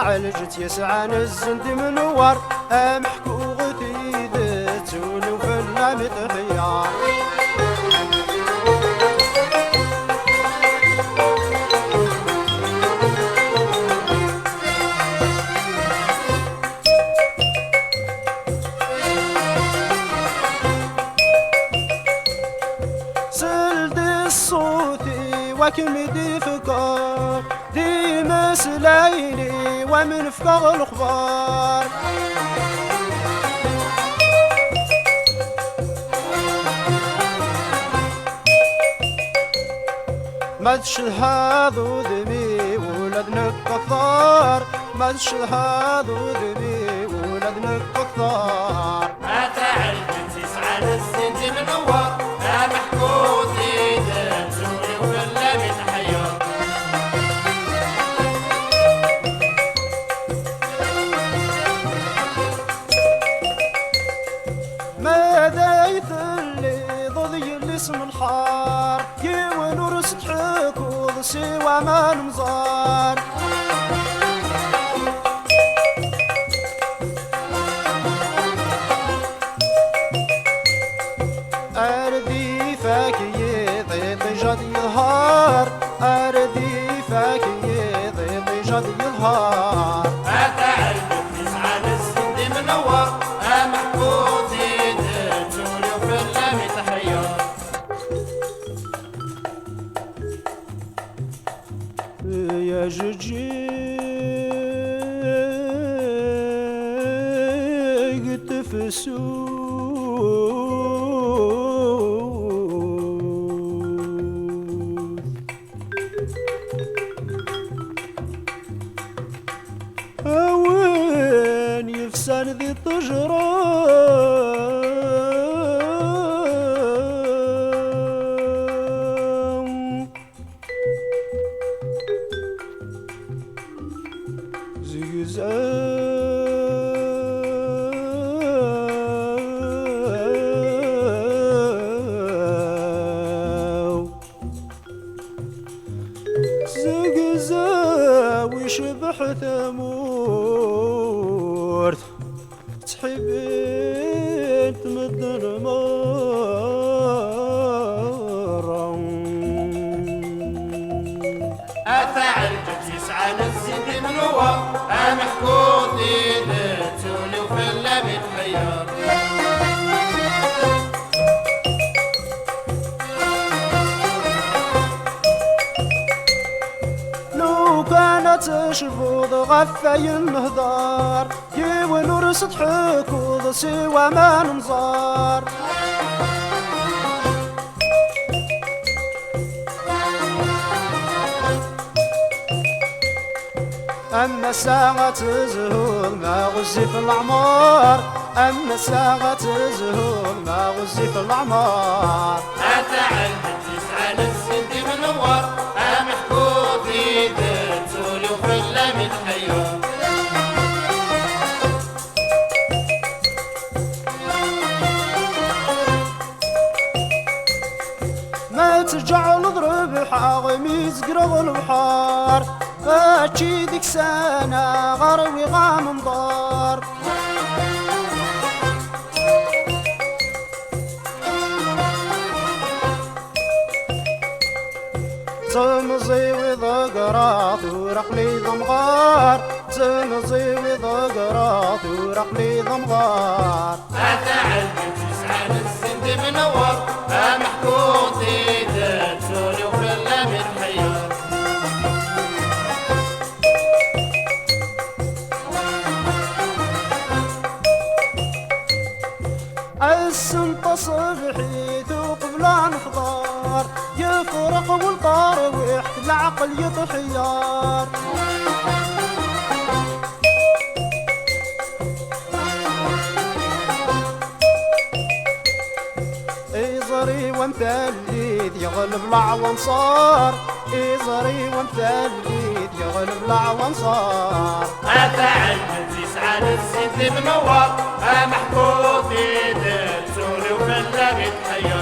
أتعالجت يسعى الزند منور محكوغتي ذات وفلا متخيار سلد الصوتي وكمدي فكار دي مسلايلي ومن فقر الأخبار ما تشهد ذبي ولدنك كثار ما تشهد ذبي ولدنك كثار أتعلم تسعى للزنت منور محكوتي تزوري ولا متحير ماذا يثلي ضضي الاسم الحار كيون ورست حكوض سوى ما نمزار أردي فاكي ضيط جد يظهر أردي فاكي ضيط جد يظهر أتعلم تسعى للزنت منور محكوتي تزوري ولا متحير يا جيجي تفسو وين يفسان ذي الطجرة زقزاو شبح ثمورت تحبين تمد المرة أتعلم تسعى للزنت منور محكوتي تزوري ولا متحير تشفوض غفاي النهضار كيون ورست حكوض سوى ما نمزار أما الساعة تزهول ما غزي في الأعمار أما الساعة تزهول ما غزي في الأعمار أتعلم تسعى للزنت منور محكوتي تزوري ولا متحير ما تجعل ضرب حاغمي زقرض البحار اشي ذيك سنة غروي غام مضار زمزي وذقرات ورقلي ضمغار زمزي وذقرات ورقلي ضمغار أتعلم تسعى للزنت منور محكوتي تزوري ولا متحير السنط صبحي قبل انحضار يفرق والطار ويحت العقل يطحيار إزري ومثليد يغلب العوانصار إزري ومثليد يغلب العوانصار أتعلم تسعى للزنت منور محكوتي تزوري ولا متحير